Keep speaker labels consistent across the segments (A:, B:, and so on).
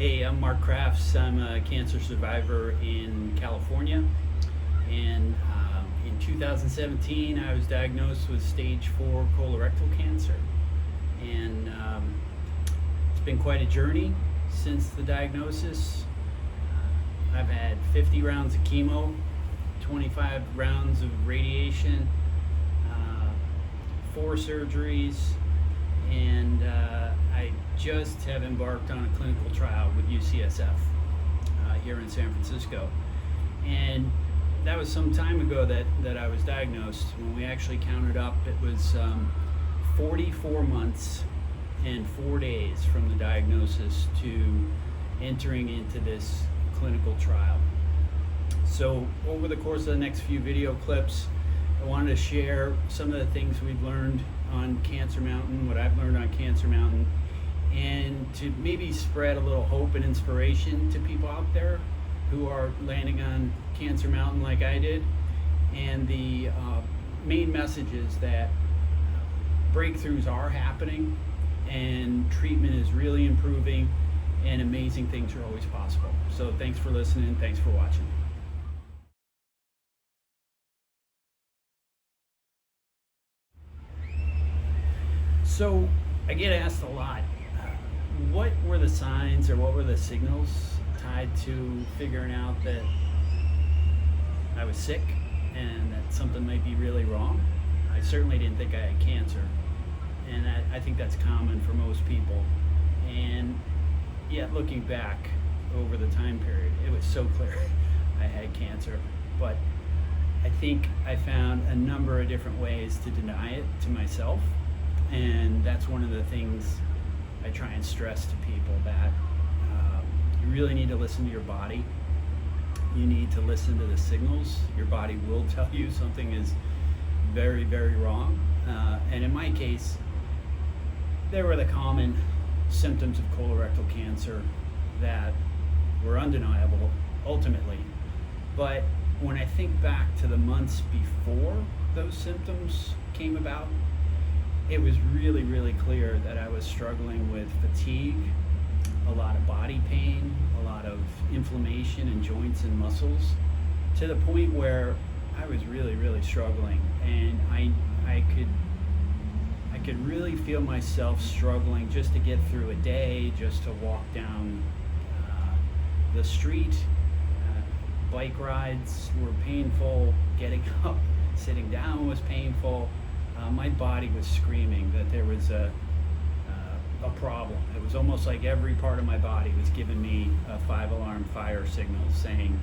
A: Hey, I'm Mark Crafts. I'm a cancer survivor in California. And in 2017, I was diagnosed with stage 4 colorectal cancer. And it's been quite a journey since the diagnosis. I've had 50 rounds of chemo, 25 rounds of radiation, 4 surgeries, and I just have embarked on a clinical trial with UCSF here in San Francisco. And that was some time ago that I was diagnosed. When we actually counted up, it was 44 months and 4 days from the diagnosis to entering into this clinical trial. So over the course of the next few video clips, I wanted to share some of the things we've learned on Cancer Mountain, what I've learned on Cancer Mountain, and to maybe spread a little hope and inspiration to people out there who are landing on Cancer Mountain like I did. And the main message is that breakthroughs are happening and treatment is really improving and amazing things are always possible. So thanks for listening, thanks for watching. So I get asked a lot, what were the signs or what were the signals tied to figuring out that I was sick and that something might be really wrong? I certainly didn't think I had cancer, and I think that's common for most people. And yet looking back over the time period, it was so clear I had cancer. But I think I found a number of different ways to deny it to myself. And that's one of the things I try and stress to people, that you really need to listen to your body. You need to listen to the signals. Your body will tell you something is very, very wrong. And in my case, there were the common symptoms of colorectal cancer that were undeniable ultimately. But when I think back to the months before those symptoms came about, it was really, really clear that I was struggling with fatigue, a lot of body pain, a lot of inflammation in joints and muscles, to the point where I was really, really struggling. And I could really feel myself struggling just to get through a day, just to walk down the street. Bike rides were painful, getting up, sitting down was painful. My body was screaming that there was a problem. It was almost like every part of my body was giving me a 5-alarm fire signal saying,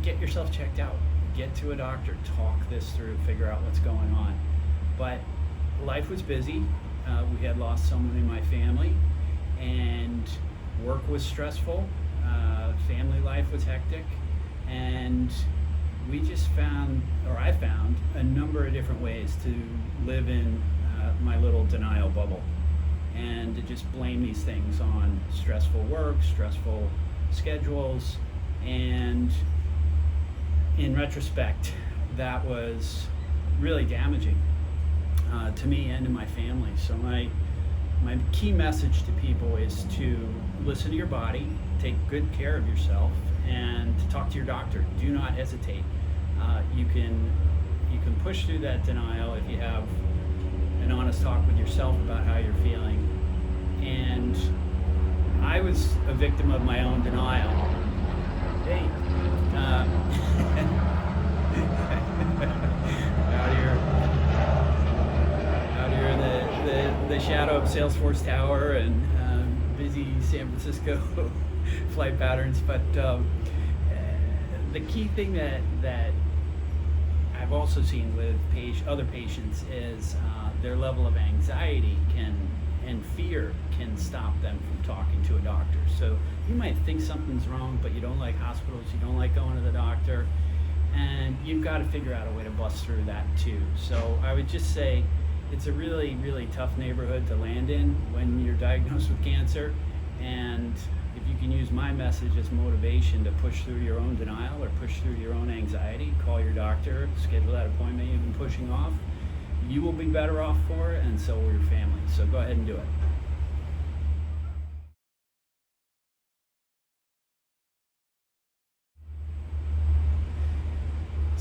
A: get yourself checked out, get to a doctor, talk this through, figure out what's going on. But life was busy. We had lost someone in my family, and work was stressful. Family life was hectic, and we just found, or I found, a number of different ways to live in my little denial bubble, and to just blame these things on stressful work, stressful schedules. And in retrospect, that was really damaging to me and to my family. So my key message to people is to listen to your body, take good care of yourself, and to talk to your doctor. Do not hesitate. You can push through that denial if you have an honest talk with yourself about how you're feeling. And I was a victim of my own denial. Hey, out here in the shadow of Salesforce Tower and busy San Francisco flight patterns. But the key thing that I've also seen with other patients is their level of anxiety and fear can stop them from talking to a doctor. So you might think something's wrong, but you don't like hospitals, you don't like going to the doctor, and you've got to figure out a way to bust through that too. So I would just say it's a really, really tough neighborhood to land in when you're diagnosed with cancer. And if you can use my message as motivation to push through your own denial or push through your own anxiety, call your doctor, schedule that appointment you've been pushing off, you will be better off for it, and so will your family. So go ahead and do it.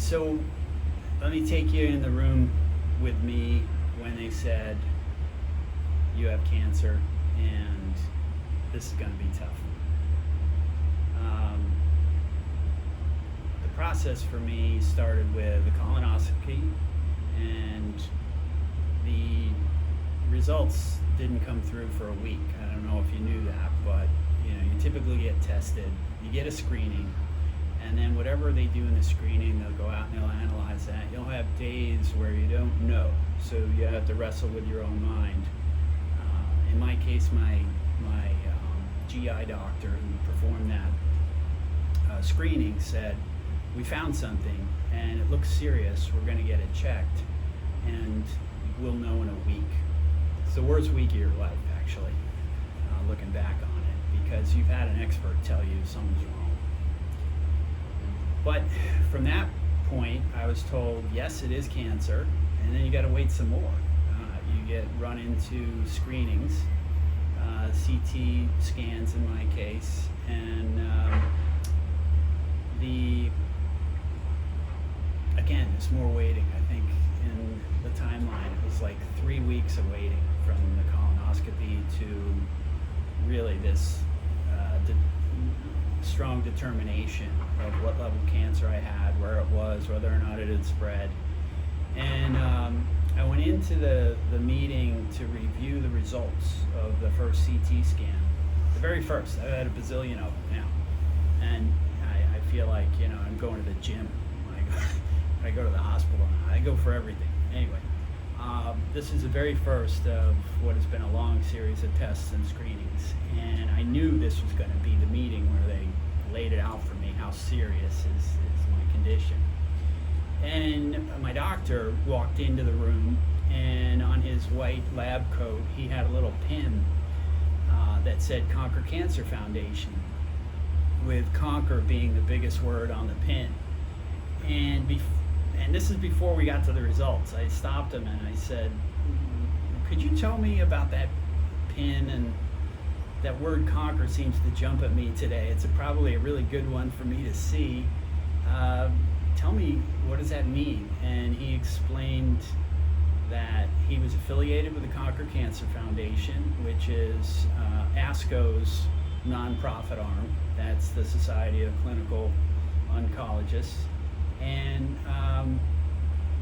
A: So let me take you in the room with me when they said, you have cancer and this is going to be tough. The process for me started with the colonoscopy, and the results didn't come through for a week. I don't know if you knew that, but you typically get tested, you get a screening, and then whatever they do in the screening, they'll go out and they'll analyze that. You'll have days where you don't know, so you have to wrestle with your own mind. In my case, my GI doctor who performed that screening said, we found something and it looks serious, we're going to get it checked and we'll know in a week. It's the worst week of your life, actually, looking back on it, because you've had an expert tell you something's wrong. But from that point, I was told, yes, it is cancer, and then you got to wait some more. You get run into screenings, CT scans in my case, and again, there's more waiting. I think in the timeline, it was like 3 weeks of waiting from the colonoscopy to really this strong determination of what level of cancer I had, where it was, whether or not it had spread. And I went into the meeting to review the results of the first CT scan. The very first. I've had a bazillion of them now. And I feel like, I'm going to the gym when I go to the hospital. I go for everything. Anyway, this is the very first of what has been a long series of tests and screenings. And I knew this was going to be the meeting where they laid it out for me, how serious is my condition. And my doctor walked into the room, and on his white lab coat, he had a little pin that said Conquer Cancer Foundation, with Conquer being the biggest word on the pin. And this is before we got to the results. I stopped him and I said, could you tell me about that pin? And that word Conquer seems to jump at me today. It's probably a really good one for me to see. Tell me, what does that mean? And he explained that he was affiliated with the Conquer Cancer Foundation, which is ASCO's nonprofit arm. That's the Society of Clinical Oncologists. And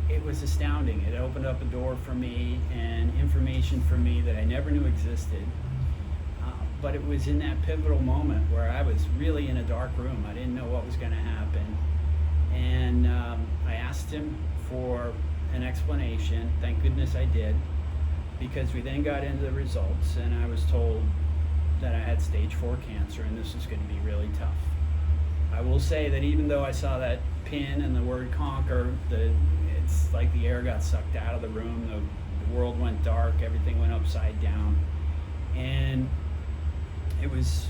A: it was astounding. It opened up a door for me and information for me that I never knew existed. But it was in that pivotal moment where I was really in a dark room. I didn't know what was going to happen. And I asked him for an explanation. Thank goodness I did, because we then got into the results, and I was told that I had stage 4 cancer, and this was going to be really tough. I will say that even though I saw that pin and the word Conquer, it's like the air got sucked out of the room. The world went dark. Everything went upside down. And it was,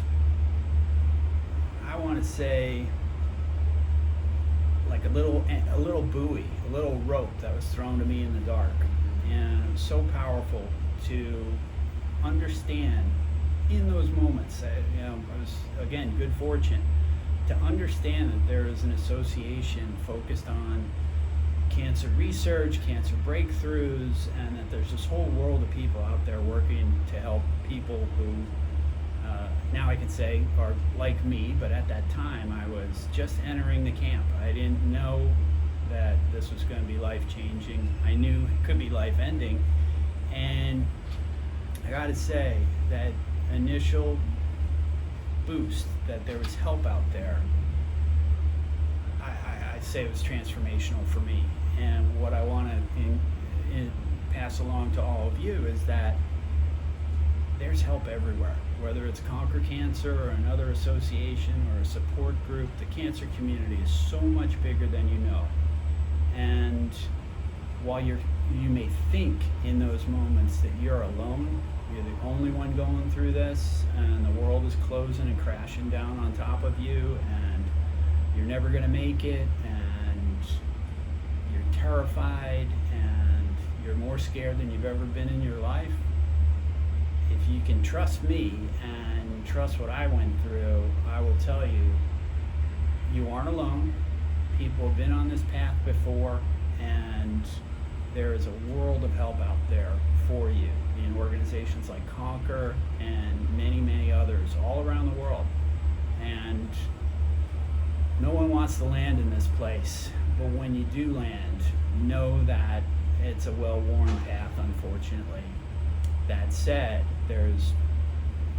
A: I want to say, like a little buoy, a little rope that was thrown to me in the dark. And it was so powerful to understand in those moments. I was, again, good fortune to understand that there is an association focused on cancer research, cancer breakthroughs, and that there's this whole world of people out there working to help people who now I can say are like me, but at that time I was just entering the camp. I didn't know that this was going to be life-changing. I knew it could be life-ending, and I got to say that initial boost that there was help out there, I'd say it was transformational for me. And what I want to pass along to all of you is that there's help everywhere, whether it's Conquer Cancer or another association or a support group. The cancer community is so much bigger than you know. And while you may think in those moments that you're alone, you're the only one going through this, and the world is closing and crashing down on top of you, and you're never going to make it, and you're terrified, and you're more scared than you've ever been in your life. If you can trust me and trust what I went through, I will tell you, you aren't alone. People have been on this path before, and there is a world of help out there for you in organizations like Conquer and many, many others all around the world. And no one wants to land in this place, but when you do land, know that it's a well-worn path, unfortunately. That said, there's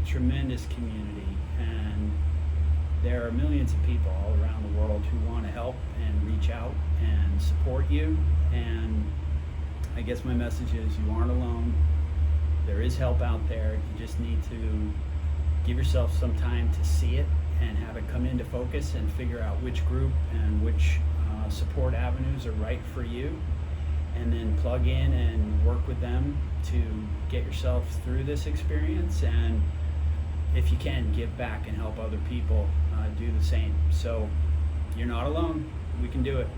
A: tremendous community, and there are millions of people all around the world who want to help and reach out and support you. And I guess my message is you aren't alone. There is help out there. You just need to give yourself some time to see it and have it come into focus and figure out which group and which support avenues are right for you, and then plug in and work with them to get yourself through this experience, and if you can, give back and help other people do the same. So you're not alone. We can do it.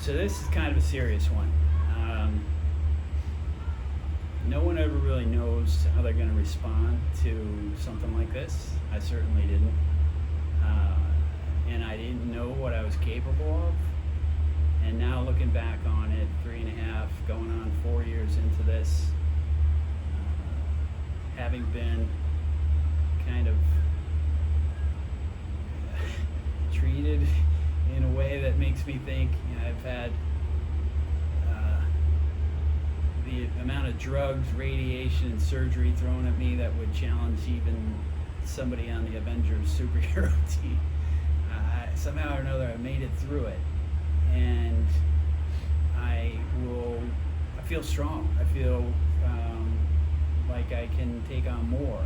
A: So this is kind of a serious one. No one ever really knows how they're going to respond to something like this. I certainly didn't. And I didn't know what I was capable of. And now looking back on it, 3.5, going on 4 years into this, having been kind of treated in a way that makes me think, I've had the amount of drugs, radiation, and surgery thrown at me that would challenge even somebody on the Avengers superhero team. Somehow or another, I made it through it, and I feel strong. I feel like I can take on more.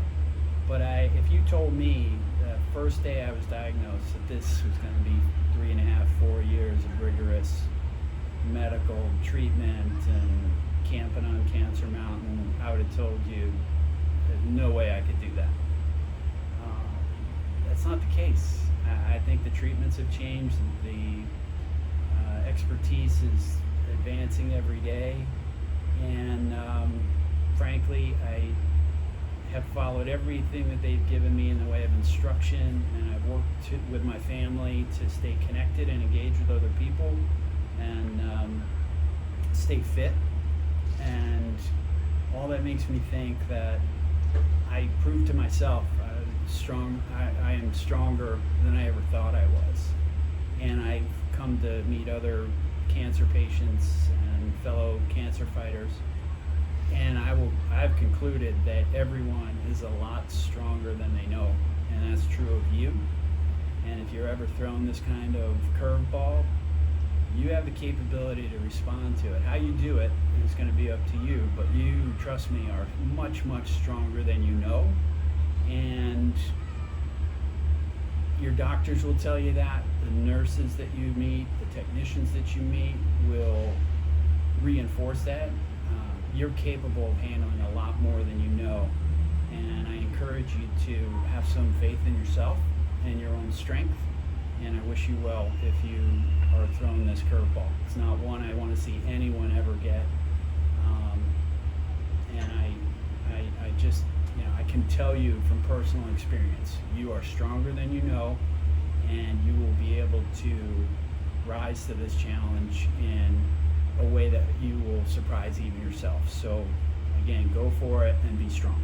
A: But if you told me the first day I was diagnosed that this was going to be 3.5, 4 years of rigorous medical treatment and camping on Cancer Mountain, I would have told you there's no way I could do that. That's not the case. I think the treatments have changed. The expertise is advancing every day, and frankly, I have followed everything that they've given me in the way of instruction, and I've worked with my family to stay connected and engage with other people, and stay fit. And all that makes me think that I proved to myself I am stronger than I ever thought I was. And I've come to meet other cancer patients and fellow cancer fighters, and I've concluded that everyone is a lot stronger than they know, and that's true of you. And if you're ever thrown this kind of curveball, you have the capability to respond to it. How you do it is going to be up to you, but you, trust me, are much, much stronger than you know. And your doctors will tell you that. The nurses that you meet, the technicians that you meet will reinforce that. You're capable of handling a lot more than you know. And I encourage you to have some faith in yourself and your own strength. And I wish you well if you are thrown this curveball. It's not one I want to see anyone ever get. And I just, I can tell you from personal experience, you are stronger than you know, and you will be able to rise to this challenge in a way that you will surprise even yourself. So again, go for it and be strong.